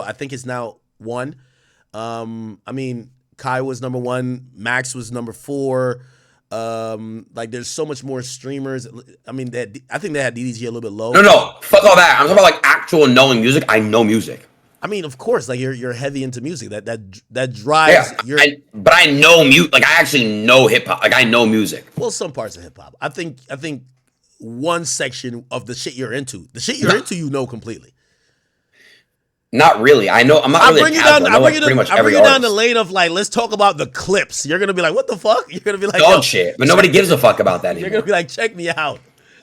I think it's now 1. I mean, Kai was number 1. Max was number 4. Like there's so much more streamers. I mean, I think they had DDG a little bit low. No, fuck all that. I'm talking about like actual knowing music. I know music. I mean, of course, like you're heavy into music. That drives your. But I know music. Like I actually know hip hop. Like I know music. Well, some parts of hip hop. I think one section of the shit you're into, you know completely. Not really. I know. I'm not really. I bring you down the lane of like, let's talk about the clips. You're gonna be like, what the fuck? You're gonna be like, dog shit. But nobody gives a fuck about that anymore. You're gonna be like, check me out.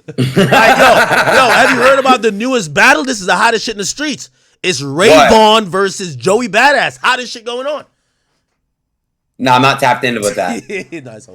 Like, yo, have you heard about the newest battle? This is the hottest shit in the streets. It's Ray Vaughn versus Joey Badass. Hottest shit going on. No, I'm not tapped into with that. Nice.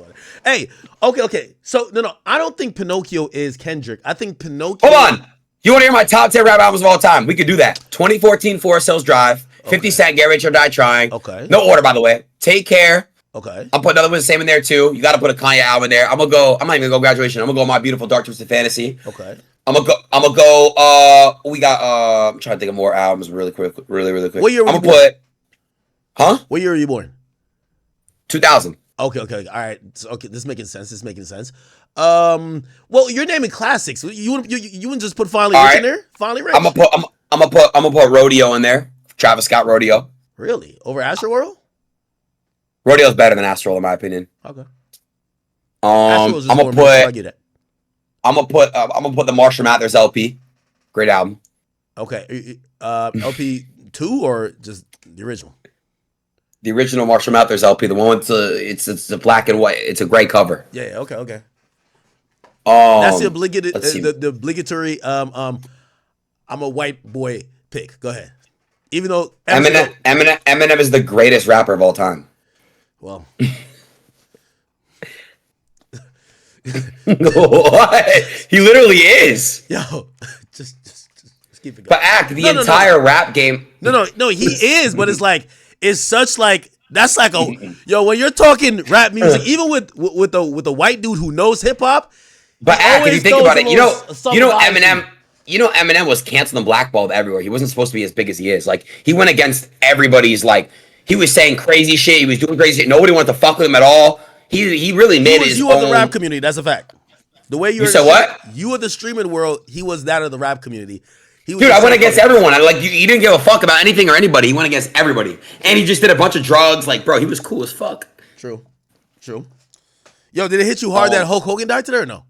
Hey, okay. So no, I don't think Pinocchio is Kendrick. I think Pinocchio. Hold on. You want to hear my top 10 rap albums of all time? We could do that. 2014 Forest Hills Drive. 50 Cent, Get Rich or Die Trying. Okay. No order, by the way. Take Care. Okay. I'll put another one the same in there too. You got to put a Kanye album in there. I'm not even gonna go Graduation. I'm gonna go My Beautiful Dark Twisted Fantasy. Okay. I'm gonna go. We got. I'm trying to think of more albums really quick. Really quick. What year were you born? Huh? What year were you born? 2000. Okay. All right. Okay. This is making sense. Well, you're naming classics. You wouldn't just put Finally Rich in there? Finally Rich. I'm gonna put Rodeo in there. Travis Scott Rodeo. Really? Over Astroworld? Rodeo's better than Astroworld in my opinion. Okay. I'm gonna put the Marshall Mathers LP. Great album. Okay. LP 2 or just the original? The original Marshall Mathers LP, the one with it's the black and white. It's a gray cover. Yeah. Okay. That's the obligatory. I'm a white boy pick. Go ahead. Even though Eminem is the greatest rapper of all time. Well, what? He literally is. Yo, just keep it going. But the entire rap game. No, he is. But it's such like. That's like yo when you're talking rap music, even with the white dude who knows hip hop. But if you think about it, Eminem was canceled and blackballed everywhere. He wasn't supposed to be as big as he is. Like he went against everybody's. Like he was saying crazy shit. He was doing crazy shit. Nobody wanted to fuck with him at all. He really made his own. You of the rap community. That's a fact. The way you said what? You of the streaming world. He was that of the rap community. Dude, I went against everyone. He didn't give a fuck about anything or anybody. He went against everybody. And he just did a bunch of drugs. Like, bro, he was cool as fuck. True. Yo, did it hit you hard that Hulk Hogan died today or no?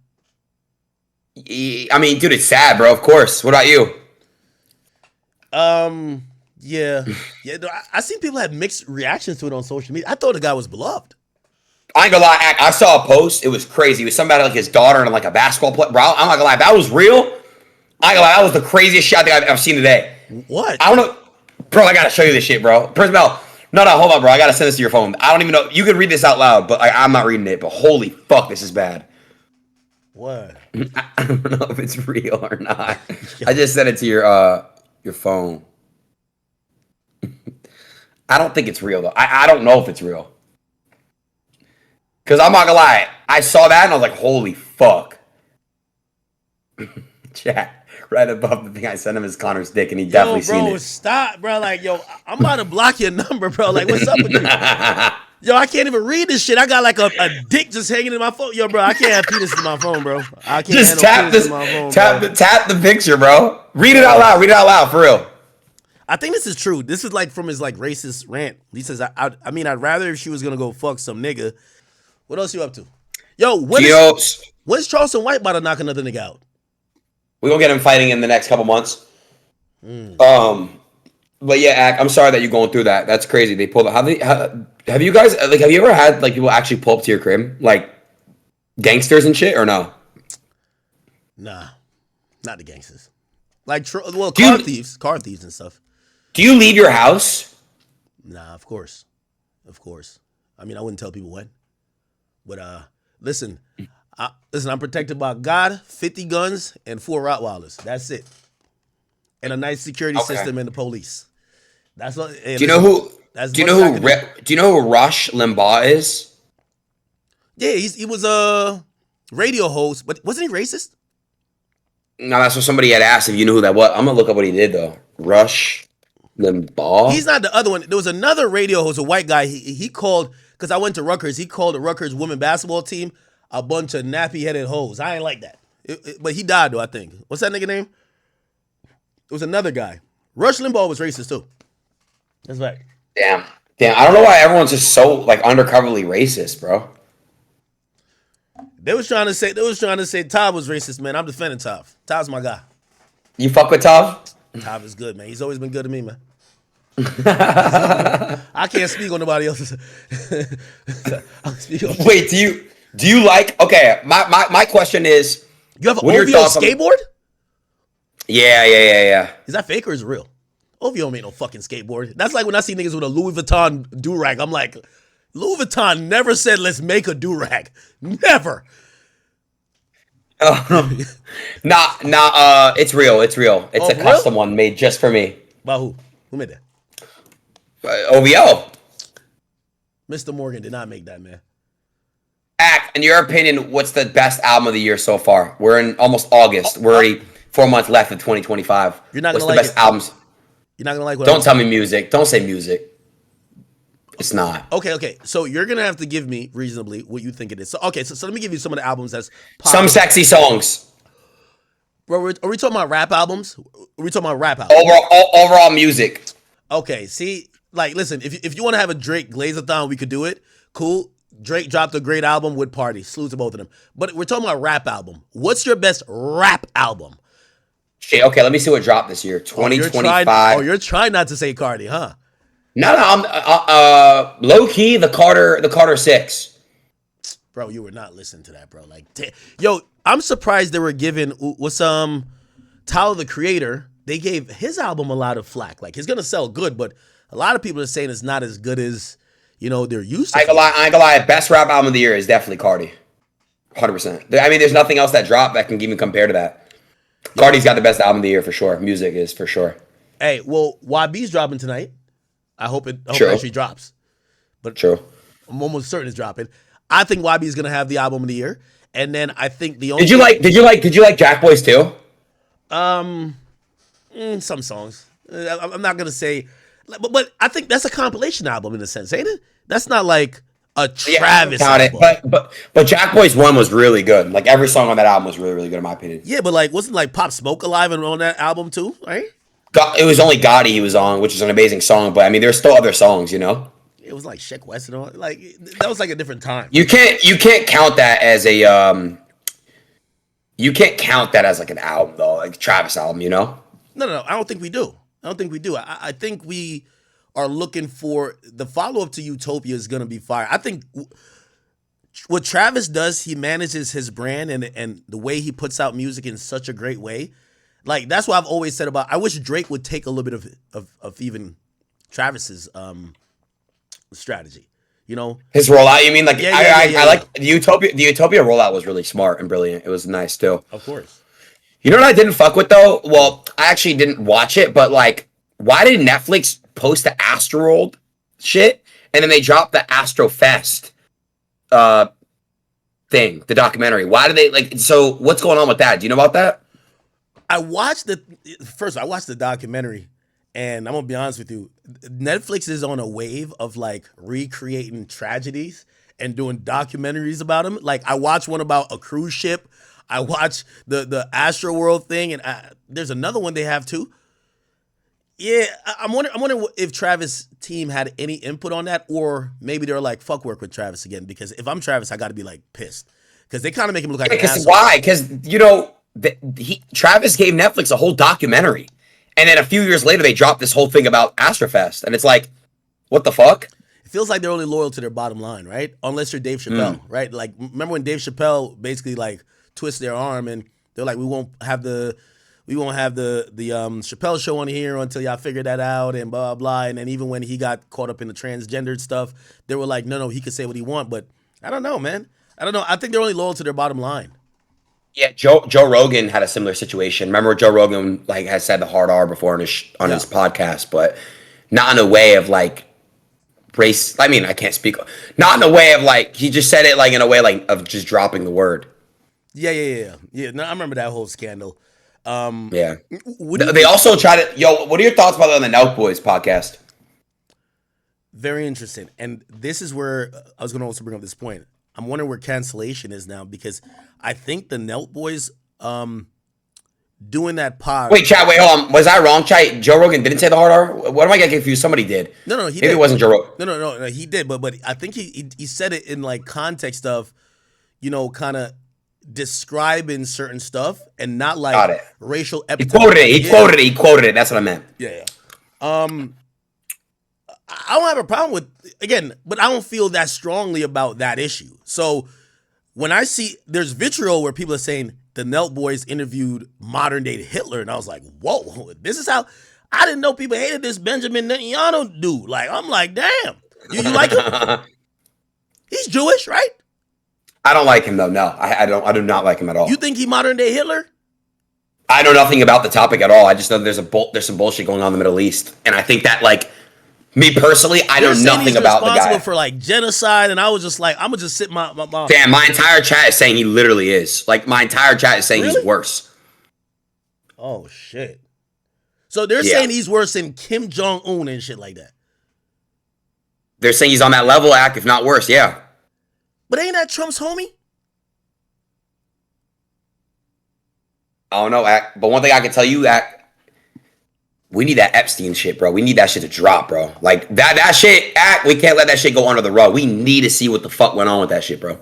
I mean, dude, it's sad, bro. Of course. What about you? Yeah. I seen people have mixed reactions to it on social media. I thought the guy was beloved. I ain't gonna lie. I saw a post. It was crazy. It was somebody like his daughter and like a basketball player. Bro, I'm not gonna lie. That was real. I ain't gonna lie, that was the craziest shit I think I've seen today. What? I don't know. Bro, I gotta show you this shit, bro. Personnel. No, hold on, bro. I gotta send this to your phone. I don't even know. You can read this out loud, but I'm not reading it. But holy fuck, this is bad. What? I don't know if it's real or not. I just sent it to your phone. I don't think it's real, though. I don't know if it's real. Because I'm not gonna lie. I saw that and I was like, holy fuck. Chat. Right above the thing I sent him is Connor's dick, and he definitely seen it. Stop, bro. Like, yo, I'm about to block your number, bro. Like, what's up with you? Yo, I can't even read this shit. I got like a dick just hanging in my phone. Yo, bro, I can't have penis in my phone, bro. I can't just tap this. Tap the picture, bro. Read it out loud. Read it out loud for real. I think this is true. This is like from his like racist rant. He says, I mean, I'd rather if she was gonna go fuck some nigga. What else you up to? Yo, when's Charleston White about to knock another nigga out? We gonna get him fighting in the next couple months. But yeah, I'm sorry that you're going through that. That's crazy. They pulled. Have you guys like? Have you ever had like people actually pull up to your crib, like gangsters and shit, or no? Nah, not the gangsters. Like, car thieves and stuff. Do you leave your house? Nah, of course. I mean, I wouldn't tell people when. But listen. I'm protected by God, 50 guns, and 4 Rottweilers. That's it. And a nice security system and the police. That's what. Do you know who Rush Limbaugh is? Yeah, he was a radio host, but wasn't he racist? No, that's what somebody had asked if you knew who that was. I'm gonna look up what he did though. Rush Limbaugh. He's not the other one. There was another radio host, a white guy. He called, because I went to Rutgers. He called the Rutgers women basketball team a bunch of nappy headed hoes. I ain't like that. But he died though, I think. What's that nigga name? It was another guy. Rush Limbaugh was racist too. That's right. Damn. I don't know why everyone's just so like undercoverly racist, bro. They was trying to say Todd was racist, man. I'm defending Todd. Todd's my guy. You fuck with Tav? Todd is good, man. He's always been good to me, man. I can't speak on nobody else's. Wait, do you like? Okay, my question is, you have an OVO skateboard? Yeah. Is that fake or is it real? OVO ain't no fucking skateboard. That's like when I see niggas with a Louis Vuitton do-rag. I'm like, Louis Vuitton never said let's make a do-rag. Never. It's real. It's a custom one made just for me. By who? Who made that? OVO. Mr. Morgan did not make that, man. In your opinion, what's the best album of the year so far? We're in almost August. We're already 4 months left of 2025. You're not gonna like What's the best albums? You're not gonna like what Don't tell me music. Don't say music. It's not. Okay. So you're gonna have to give me reasonably what you think it is. So let me give you some of the albums that's popular. Some sexy songs. Bro, are we talking about rap albums? Are we talking about rap albums? Overall music. Okay, see, like, listen, if you want to have a Drake Glaze-a-thon, we could do it. Cool. Drake dropped a great album with Party. Salute to both of them. But we're talking about rap album. What's your best rap album? Shit, okay, let me see what dropped this year. 2025. You're trying not to say Carti, huh? No, I'm low key the Carter 6. Bro, you were not listening to that, bro. Like, yo, I'm surprised they were giving Tyler the Creator. They gave his album a lot of flack. Like, he's gonna sell good, but a lot of people are saying it's not as good as they're used to. I ain't gonna lie. Best rap album of the year is definitely Carti. 100%. I mean, there's nothing else that dropped that can even compare to that. Carti's got the best album of the year for sure. Music is for sure. Hey, well, YB's dropping tonight. I hope it actually drops. But true. I'm almost certain it's dropping. I think YB is gonna have the album of the year, and then I think the only. Did you like Jack Boys too? Some songs. I'm not gonna say, but I think that's a compilation album in a sense, ain't it? That's not like a Travis album. But Jack Boys 1 was really good. Like every song on that album was really, really good in my opinion. Yeah, but like wasn't like Pop Smoke alive and on that album too, right? It was only Gotti he was on, which is an amazing song. But I mean, there's still other songs, It was like Sheck West and all. Like that was like a different time. You can't count that as a You can't count that as like an album though, like a Travis album, No, I don't think we do. I think we are looking for the follow-up to Utopia is going to be fire. I think what Travis does, he manages his brand and the way he puts out music in such a great way. Like, that's what I've always said about, I wish Drake would take a little bit of even Travis's strategy, His rollout, you mean? Like, I like the Utopia rollout was really smart and brilliant. It was nice too. Of course. You know what I didn't fuck with though? Well, I actually didn't watch it, but like, why did Netflix post the Astroworld shit and then they dropped the Astrofest thing, the documentary? Why did they so what's going on with that? Do you know about that? I watched the documentary, and I'm gonna be honest with you, Netflix is on a wave of like recreating tragedies and doing documentaries about them. Like I watched one about a cruise ship. I watched the Astroworld thing, and there's another one they have too. Yeah, I'm wondering if Travis' team had any input on that, or maybe they're like, fuck work with Travis again. Because if I'm Travis, I got to be like pissed because they kind of make him look like an asshole. Why? Because Travis gave Netflix a whole documentary, and then a few years later they dropped this whole thing about Astrofest, and it's like, what the fuck? It feels like they're only loyal to their bottom line, right? Unless you're Dave Chappelle, right? Like, remember when Dave Chappelle basically like twist their arm and they're like, we won't have the Chappelle show on here until y'all figure that out and blah, blah, blah. And then even when he got caught up in the transgendered stuff, they were like, no, he could say what he want. But I don't know, man. I don't know. I think they're only loyal to their bottom line. Yeah, Joe Rogan had a similar situation. Remember Joe Rogan has said the hard R before on his podcast, but not in a way of like race. I mean, I can't speak. Not in a way of like, he just said it like in a way like of just dropping the word. Yeah. No, I remember that whole scandal. Yeah. What do you They think? also try to. Yo, what are your thoughts, by the way, on the Nelk Boys podcast? Very interesting. And this is where I was going to also bring up this point. I'm wondering where cancellation is now because I think the Nelt Boys doing that pod. Wait, chat. Wait, hold on. Was I wrong, chat? Joe Rogan didn't say the hard R. What am I getting confused? Somebody did. No, he Maybe did. it wasn't Joe Rogan. No, he did. But I think he said it in like context of, kind of describing certain stuff and not Got like it. racial He epithets. quoted it. He quoted it. That's what I meant. Yeah. I don't have a problem with, again, but I don't feel that strongly about that issue. So when I see there's vitriol where people are saying the Nelt Boys interviewed modern day Hitler, and I was like, whoa, this is how I didn't know people hated this Benjamin Netanyahu dude. Like, I'm like, damn, you like him? He's Jewish, right? I don't like him though. No, I don't. I do not like him at all. You think he modern day Hitler? I know nothing about the topic at all. I just know there's some bullshit going on in the Middle East, and I think that like. Me personally, I know nothing about the guy. Responsible for like genocide, and I was just like, I'm gonna just sit my. Damn, my entire chat is saying he literally is. Like my entire chat is saying Really? he's worse. Oh shit! So they're saying he's worse than Kim Jong Un and shit like that. They're saying he's on that level, act if not worse. Yeah. But ain't that Trump's homie? I don't know, act. But one thing I can tell you, act. We need that Epstein shit, bro. We need that shit to drop, bro. Like that shit, act. We can't let that shit go under the rug. We need to see what the fuck went on with that shit, bro.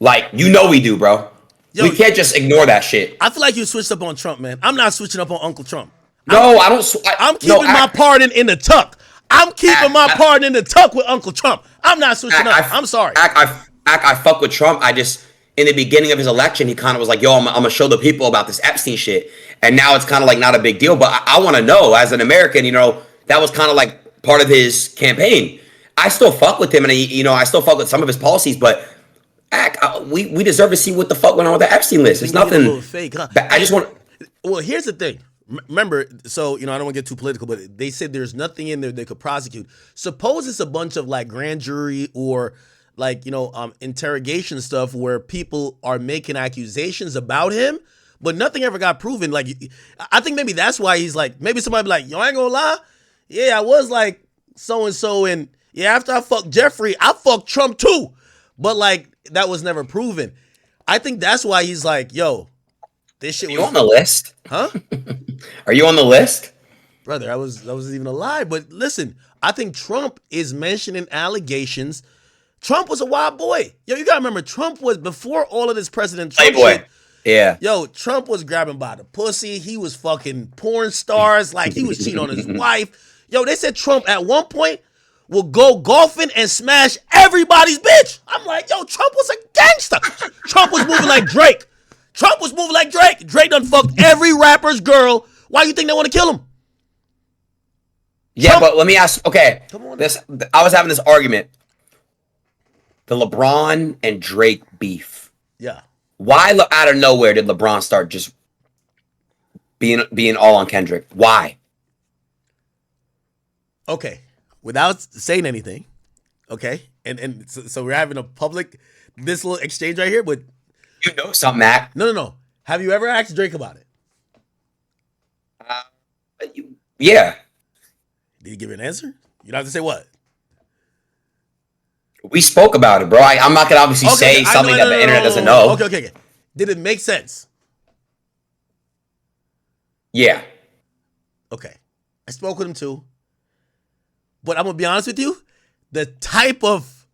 Like, we do, bro. Yo, we can't just ignore that shit. I feel like you switched up on Trump, man. I'm not switching up on Uncle Trump. I'm keeping my pardon in the tuck. I'm keeping my pardon in the tuck with Uncle Trump. I'm not switching up. I'm sorry. I fuck with Trump. I just, in the beginning of his election, he kind of was like, yo, I'm going to show the people about this Epstein shit. And now it's kind of like not a big deal. But I want to know, as an American, that was kind of like part of his campaign. I still fuck with him, and I still fuck with some of his policies, but we deserve to see what the fuck went on with the Epstein list. It's nothing fake, huh? I just want. Well, here's the thing. Remember, so I don't want to get too political, but they said there's nothing in there they could prosecute. Suppose it's a bunch of like grand jury or like interrogation stuff where people are making accusations about him, but nothing ever got proven. Like, I think maybe that's why he's like, maybe somebody be like, yo, I ain't gonna lie, yeah, I was like so and so, and yeah, after I fucked Jeffrey, I fucked Trump too, but like that was never proven. I think that's why he's like, yo, this shit. Are you on the list? Huh? Are you on the list? Brother, that wasn't even a lie. But listen, I think Trump is mentioning allegations. Trump was a wild boy. Yo, you gotta remember, Trump was, before all of this President Trump Playboy. shit. Yeah. Yo, Trump was grabbing by the pussy. He was fucking porn stars. Like, he was cheating on his wife. Yo, they said Trump at one point will go golfing and smash everybody's bitch. I'm like, yo, Trump was a gangster. Trump was moving like Drake. Trump was moving like Drake. Drake done fucked every rapper's girl. Why you think they want to kill him? Yeah, Trump, but let me ask. Okay, I was having this argument. The LeBron and Drake beef. Yeah. Why out of nowhere did LeBron start just being all on Kendrick? Why? Okay, without saying anything. Okay, and so we're having a public this little exchange right here, but. You know something, Mac. No. Have you ever asked Drake about it? Yeah. Did he give you an answer? You don't have to say what? We spoke about it, bro. I'm not going to obviously say something that the internet doesn't know. Okay. Did it make sense? Yeah. Okay. I spoke with him too. But I'm going to be honest with you. The type of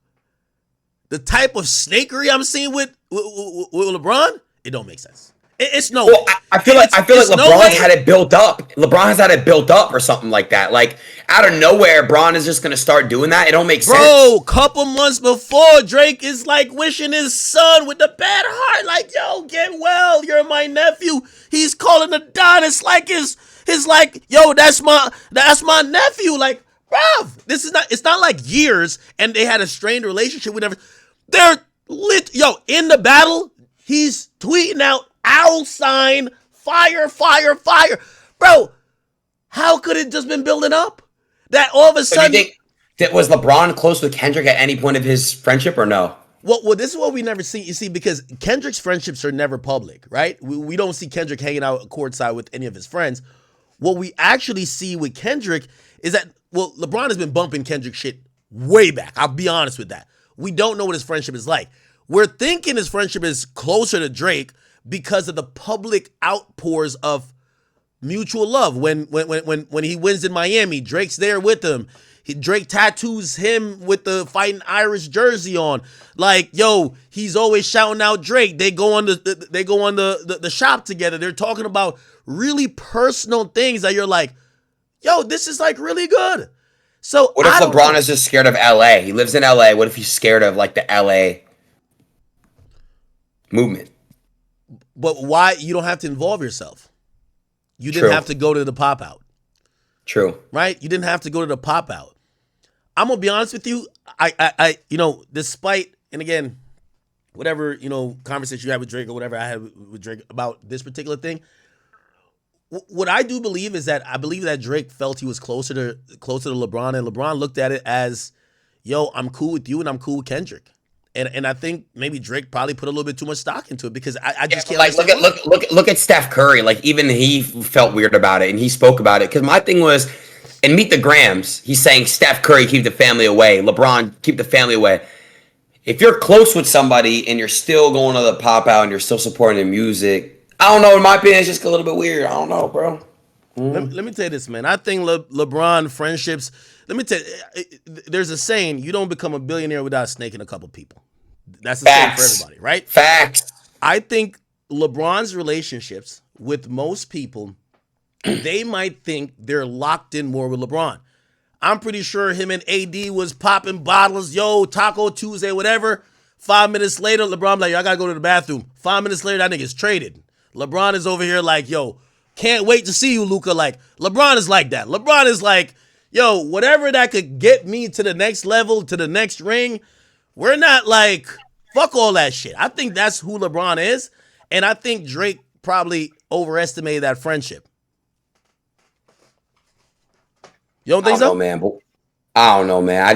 snakery I'm seeing with LeBron, it don't make sense. It's no. Well, I feel like LeBron had it built up. LeBron has had it built up or something like that. Like out of nowhere, Bron is just gonna start doing that. It don't make sense. Bro, couple months before, Drake is like wishing his son with the bad heart, like, yo, get well. You're my nephew. He's calling Adonis like his like, yo, that's my nephew. Like, bruv, this is not. It's not like years and they had a strained relationship. They're lit. Yo, in the battle, he's tweeting out owl sign, fire. Bro, how could it just been building up? That all of a sudden. Was LeBron close with Kendrick at any point of his friendship or no? Well, this is what we never see. You see, because Kendrick's friendships are never public, right? We don't see Kendrick hanging out courtside with any of his friends. What we actually see with Kendrick is that, well, LeBron has been bumping Kendrick shit way back. I'll be honest with that. We don't know what his friendship is like. We're thinking his friendship is closer to Drake because of the public outpours of mutual love. When he wins in Miami, Drake's there with him. Drake tattoos him with the Fighting Irish jersey on. Like, yo, he's always shouting out Drake. They go on the shop together. They're talking about really personal things that you're like, yo, this is like really good. So what if LeBron is just scared of LA? He lives in LA. What if he's scared of like the LA movement? But why? You don't have to involve yourself. You didn't have to go to the pop out. True. Right? You didn't have to go to the pop out. I'm gonna be honest with you. I despite, and again, whatever, conversation you had with Drake or whatever I had with Drake about this particular thing, what I do believe is that I believe that Drake felt he was closer to LeBron, and LeBron looked at it as, yo, I'm cool with you and I'm cool with Kendrick. And I think maybe Drake probably put a little bit too much stock into it because I just can't like look at Steph Curry. Like even he felt weird about it and he spoke about it. Because my thing was, in Meet the Grams, he's saying Steph Curry, keep the family away. LeBron, keep the family away. If you're close with somebody and you're still going to the pop out and you're still supporting their music, I don't know. In my opinion, it's just a little bit weird. I don't know, bro. Let me tell you this, man. I think LeBron friendships. Let me tell you, there's a saying: you don't become a billionaire without snaking a couple people. That's the same for everybody, right? Facts. I think LeBron's relationships with most people, they might think they're locked in more with LeBron. I'm pretty sure him and AD was popping bottles, yo, Taco Tuesday, whatever. 5 minutes later, LeBron like, yo, I gotta go to the bathroom. 5 minutes later, that nigga's traded. LeBron is over here like, yo, can't wait to see you, Luka. Like, LeBron is like that. LeBron is like, yo, whatever that could get me to the next level, to the next ring, we're not like, fuck all that shit. I think that's who LeBron is, and I think Drake probably overestimated that friendship. You don't think so? I don't know, man. I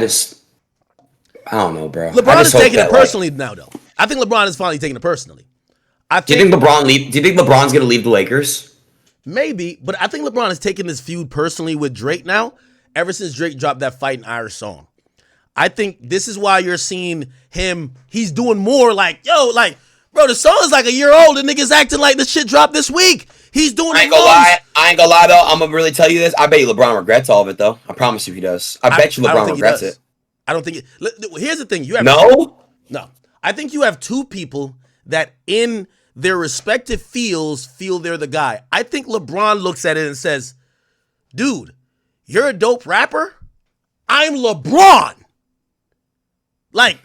don't know, bro. LeBron is taking it personally now, though. I think LeBron is finally taking it personally. Do you think LeBron's gonna leave the Lakers? Maybe, but I think LeBron is taking this feud personally with Drake now, ever since Drake dropped that Fighting Irish song. I think this is why you're seeing him. He's doing more like, yo, like, bro, the song is like a year old. The nigga's acting like this shit dropped this week. He's doing I ain't gonna lie, though. I'm gonna really tell you this. I bet you LeBron regrets all of it, though. I promise you he does. I bet you LeBron regrets it. I don't think it. Here's the thing. No. I think you have two people that in their respective fields feel they're the guy. I think LeBron looks at it and says, dude, you're a dope rapper. I'm LeBron. Like,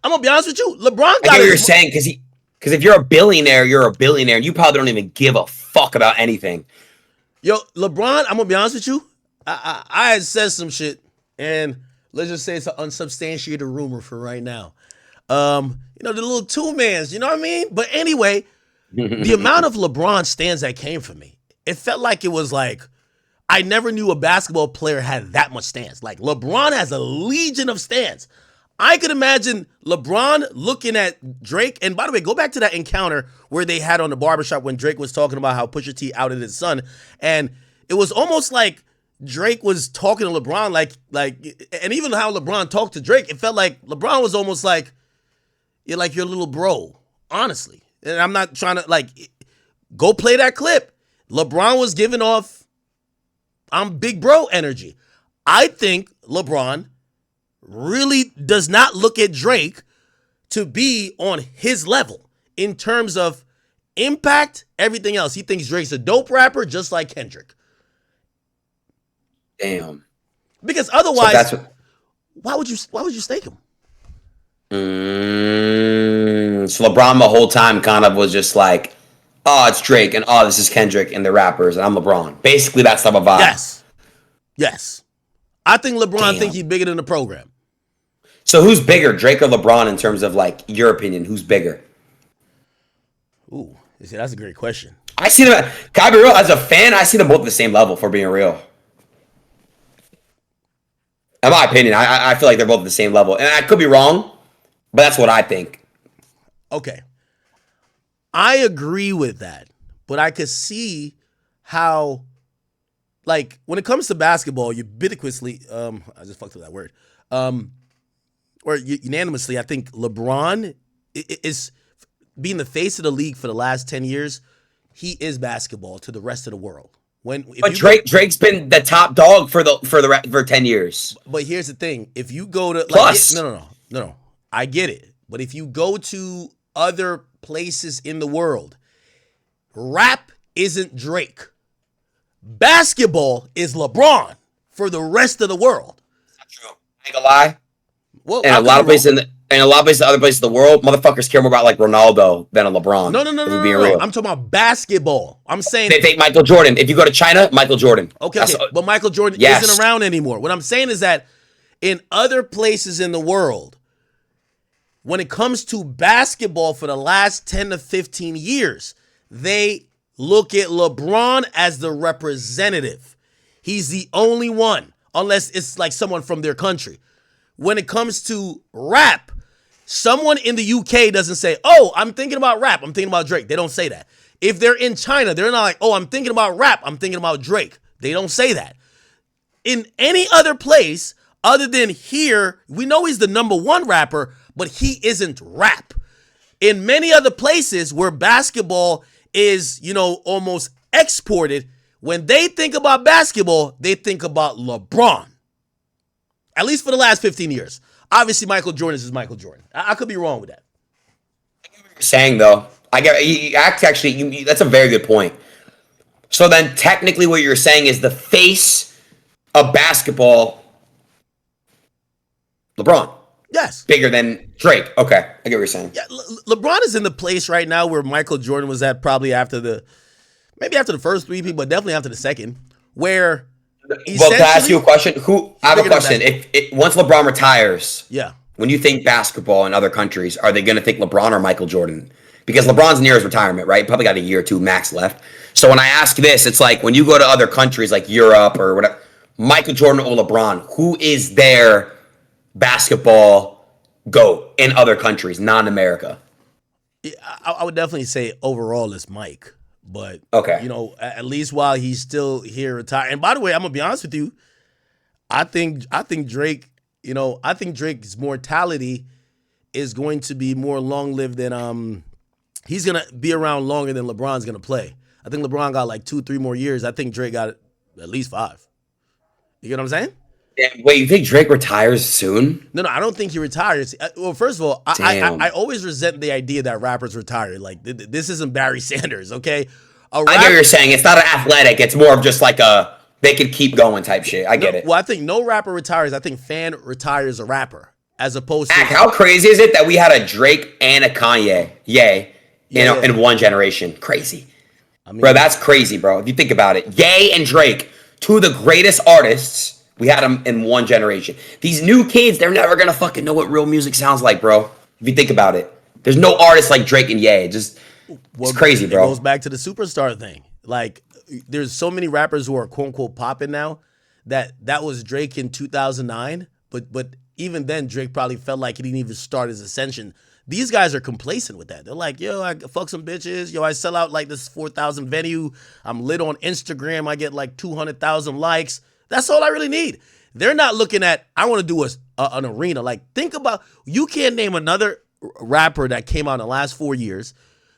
I'm gonna be honest with you. LeBron got. I get what you're saying because if you're a billionaire, you're a billionaire. You probably don't even give a fuck about anything. Yo, LeBron, I'm gonna be honest with you. I had said some shit, and let's just say it's an unsubstantiated rumor for right now. The little two-mans, you know what I mean? But anyway, the amount of LeBron stands that came for me, it felt like it was like, I never knew a basketball player had that much stance. Like, LeBron has a legion of stance. I could imagine LeBron looking at Drake, and by the way, go back to that encounter where they had on the barbershop when Drake was talking about how Pusha T outed his son, and it was almost like Drake was talking to LeBron like, and even how LeBron talked to Drake, it felt like LeBron was almost like, you're like your little bro, honestly. And I'm not trying to, like, go play that clip. LeBron was giving off, I'm big bro energy. I think LeBron really does not look at Drake to be on his level in terms of impact, everything else. He thinks Drake's a dope rapper just like Kendrick. Damn. Because otherwise, why would you stake him? So LeBron the whole time kind of was just like, oh, it's Drake, and oh, this is Kendrick, and the rappers, and I'm LeBron. Basically, that's type of vibe. Yes. I think LeBron think he's bigger than the program. So who's bigger, Drake or LeBron, in terms of, like, your opinion? Who's bigger? Ooh, that's a great question. I see them, can I be real? As a fan, I see them both at the same level, for being real. In my opinion, I feel like they're both at the same level. And I could be wrong, But that's what I think. Okay. I agree with that, but I could see how, like, when it comes to basketball, ubiquitously, I just fucked up that word, or unanimously, I think LeBron is being the face of the league for the last 10 years. He is basketball to the rest of the world. But Drake's been the top dog for 10 years. But here's the thing: if you go to Plus, no, I get it. But if you go to other places in the world, rap isn't Drake. Basketball is LeBron for the rest of the world. Not true. I ain't gonna lie. Well, And a lot of places other places in the world, motherfuckers care more about like Ronaldo than a LeBron. No. I'm talking about basketball. I'm saying they take Michael Jordan. If you go to China, Michael Jordan. Okay. But Michael Jordan isn't around anymore. What I'm saying is that in other places in the world, when it comes to basketball for the last 10 to 15 years, they look at LeBron as the representative. He's the only one, unless it's like someone from their country. When it comes to rap, someone in the UK doesn't say, oh, I'm thinking about rap, I'm thinking about Drake. They don't say that. If they're in China, they're not like, oh, I'm thinking about rap, I'm thinking about Drake. They don't say that. In any other place other than here, we know he's the number one rapper, but he isn't rap. In many other places where basketball is, almost exported, when they think about basketball, they think about LeBron. At least for the last 15 years. Obviously, Michael Jordan is Michael Jordan. I could be wrong with that. I get what you're saying, though. That's a very good point. So then, technically, what you're saying is the face of basketball, LeBron. Yes. Bigger than Drake. Okay. I get what you're saying. Yeah, LeBron is in the place right now where Michael Jordan was at probably maybe after the first three, but definitely after the second, where... Well, can I ask you a question? I have a question. If once LeBron retires, when you think basketball in other countries, are they going to think LeBron or Michael Jordan? Because LeBron's near his retirement, right? Probably got a year or two max left. So when I ask this, it's like when you go to other countries like Europe or whatever, Michael Jordan or LeBron, who is their basketball GOAT in other countries, non-America? I would definitely say overall it's Mike. But, okay, at least while he's still here retired. And by the way, I'm going to be honest with you. I think Drake, I think Drake's mortality is going to be more long-lived than he's going to be around longer than LeBron's going to play. I think LeBron got like 2-3 more years. I think Drake got at least 5. You get what I'm saying? Yeah, wait, you think Drake retires soon? No, I don't think he retires. Well, first of all, I always resent the idea that rappers retire. Like, this isn't Barry Sanders, okay? I get what you're saying. It's not an athletic. It's more of just like they could keep going type shit. I get it. Well, I think no rapper retires. I think fan retires a rapper as opposed to... How crazy is it that we had a Drake and a Kanye, in one generation? Crazy. Bro, that's crazy, bro. If you think about it. Ye and Drake, two of the greatest artists... We had them in one generation. These new kids, they're never going to fucking know what real music sounds like, bro. If you think about it. There's no artists like Drake and Ye. It's crazy, bro. It goes back to the superstar thing. Like, there's so many rappers who are quote-unquote popping now that was Drake in 2009. But even then, Drake probably felt like he didn't even start his ascension. These guys are complacent with that. They're like, yo, I fuck some bitches. Yo, I sell out like this 4,000 venue. I'm lit on Instagram. I get like 200,000 likes. That's all I really need. They're not looking at, I want to do an arena. Like, think about, you can't name another rapper that came out in the last 4 years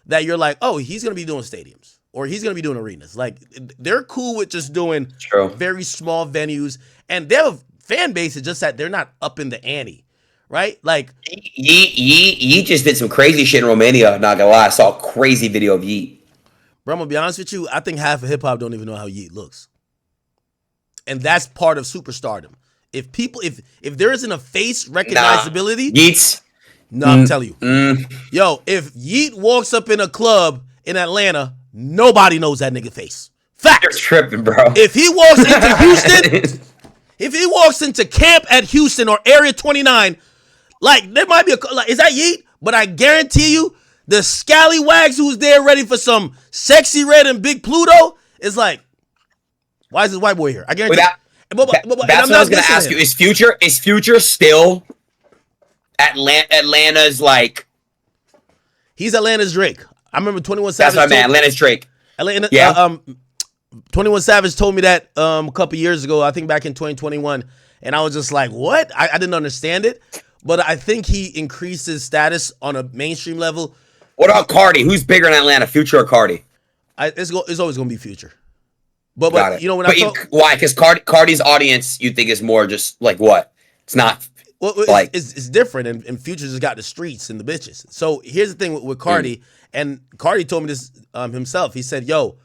that you're like, oh, he's going to be doing stadiums or he's going to be doing arenas. Like, they're cool with just doing very small venues. And they have a fan base. It's just that they're not up in the ante, right? Like, Yeet just did some crazy shit in Romania. Not gonna lie, I saw a crazy video of Yeet. Bro, I'm going to be honest with you. I think half of hip hop don't even know how Yeet looks. And that's part of superstardom. If there isn't a face recognizability, Yeats. No, I'm telling you, yo, if Yeet walks up in a club in Atlanta, nobody knows that nigga face. Fact. You're tripping, bro. If he walks into Houston, if he walks into camp at Houston or Area 29, like there might be is that Yeet? But I guarantee you, the scallywags who's there ready for some sexy red and big Pluto is like, why is this white boy here? I guarantee. That's what I was going to ask you. Is Future still Atlanta's like. He's Atlanta's Drake. I remember 21 That's Savage. my man. Atlanta's Drake. Atlanta, Yeah. 21 Savage told me that a couple years ago. I think back in 2021, and I was just like, "What?" I didn't understand it, but I think he increased his status on a mainstream level. What about Carti? Who's bigger in Atlanta, Future or Carti? It's always going to be Future. Got But it. you know when but I talk, why? Because Carti's audience, you think is more just like what? It's not well, like it's different, and Future just got the streets and the bitches. So here's the thing with Carti, and Carti told me this himself. He said, "Yo,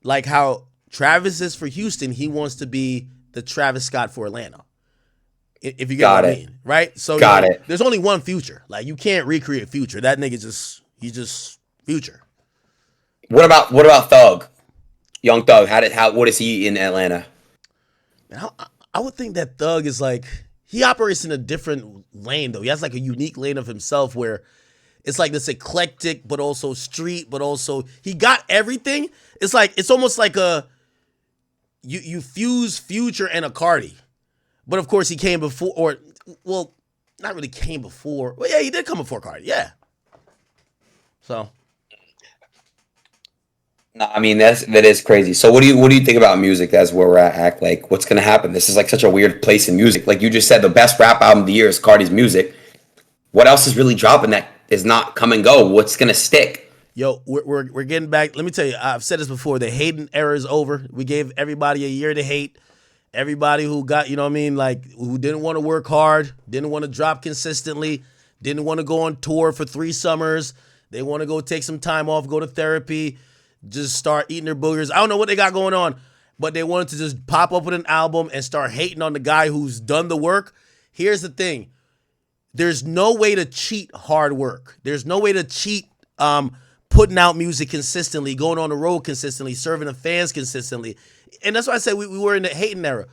like how Travis is for Houston, he wants to be the Travis Scott for Atlanta. If you get what I mean, right? So Got it. there's only one Future. Like you can't recreate Future. That nigga he's just Future. What about Thug? Young Thug. What is he in Atlanta? And I would think that Thug is like he operates in a different lane though. He has like a unique lane of himself where it's like this eclectic, but also street, but also he got everything. It's almost like you fuse Future and a Carti. But of course he came before, or well, not really came before. Well, yeah, he did come before Carti, yeah. So No, I mean that is crazy. So what do you think about music? That's where we're at. Act like what's gonna happen? This is like such a weird place in music. Like you just said, the best rap album of the year is Carti's music. What else is really dropping that is not come and go? What's gonna stick? yo, we're getting back. Let me tell you, I've said this before. The hating era is over. We gave everybody a year to hate. Everybody who got, you know what I mean, like who didn't want to work hard, didn't want to drop consistently, didn't want to go on tour for 3 summers. They want to go take some time off, go to therapy, just start eating their boogers. I don't know what they got going on, but they wanted to just pop up with an album and start hating on the guy who's done the work. Here's the thing. There's no way to cheat hard work. There's no way to cheat putting out music consistently, going on the road consistently, serving the fans consistently. And that's why I said we were in the hating era.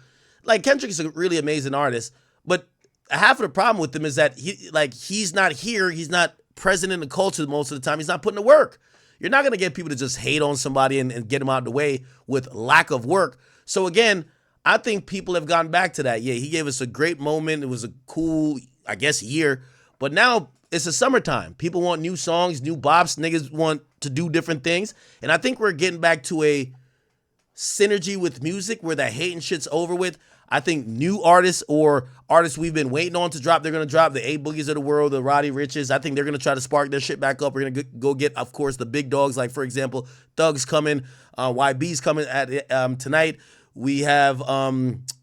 Like Kendrick's a really amazing artist, but half of the problem with him is that he's not here. He's not present in the culture most of the time. He's not putting the work. You're not gonna get people to just hate on somebody and get them out of the way with lack of work. So again, I think people have gone back to that. Yeah, he gave us a great moment. It was a cool, I guess, year. But now it's the summertime. People want new songs, new bops. Niggas want to do different things. And I think we're getting back to a synergy with music where that hating shit's over with. I think new artists or artists we've been waiting on to drop, they're going to drop. The A Boogies of the world, the Roddy Riches. I think they're going to try to spark their shit back up. We're going to go get, of course, the big dogs. Like, for example, Thug's coming. YB's coming at tonight. We have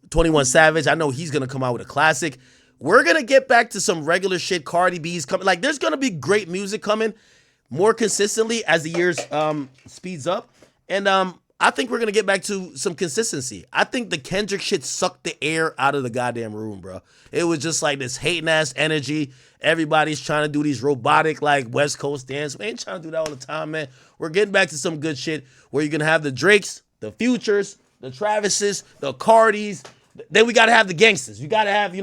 21 Savage. I know he's going to come out with a classic. We're going to get back to some regular shit. Cardi B's coming. Like, there's going to be great music coming more consistently as the years speeds up. And I think we're going to get back to some consistency. I think the Kendrick shit sucked the air out of the goddamn room, bro. It was just like this hating-ass energy. Everybody's trying to do these robotic, like, West Coast dance. We ain't trying to do that all the time, man. We're getting back to some good shit where you're going to have the Drakes, the Futures, the Travises, the Cardis. Then we got to have the gangsters. You got to have,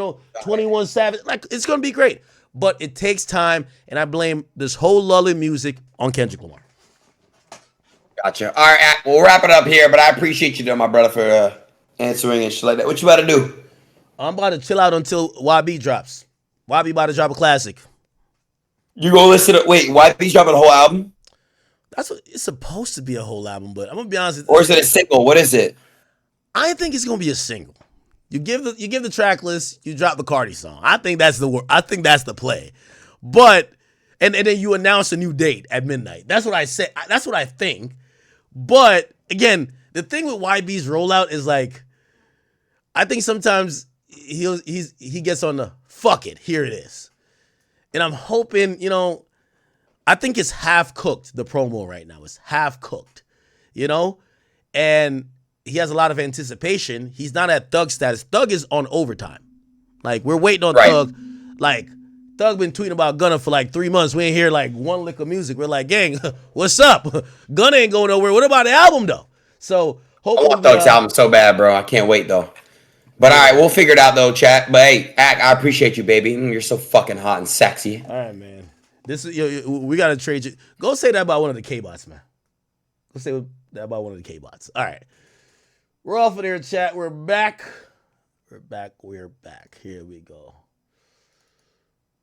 21 Savage. Like, it's going to be great. But it takes time, and I blame this whole lull in music on Kendrick Lamar. Gotcha. All right, we'll wrap it up here, but I appreciate you, though, my brother, for answering and shit like that. What you about to do? I'm about to chill out until YB drops. YB about to drop a classic. You gonna listen to YB's dropping a whole album? That's what it's supposed to be, a whole album, but I'm gonna be honest. Or is it a single? What is it? I think it's gonna be a single. You give the track list, you drop the Carti song. I think that's the play. But and then you announce a new date at midnight. That's what I said. That's what I think. But again, the thing with YB's rollout is like, I think sometimes he gets on the fuck it, here it is. And I'm hoping, I think it's half cooked, the promo right now. It's half cooked, And he has a lot of anticipation. He's not at Thug status. Thug is on overtime. Like, we're waiting on Thug. Like, Thug been tweeting about Gunna for like 3 months. We ain't hear like one lick of music. We're like, gang, what's up? Gunna ain't going nowhere. What about the album though? So hopefully, I want Thug's album so bad, bro. I can't wait though. But all right, we'll figure it out though, chat. But hey, I appreciate you, baby. You're so fucking hot and sexy. All right, man. This is we gotta trade you. Go say that about one of the K-bots, man. Go say that about one of the K-bots. All right, we're off of there, chat. We're back. We're back. Here we go.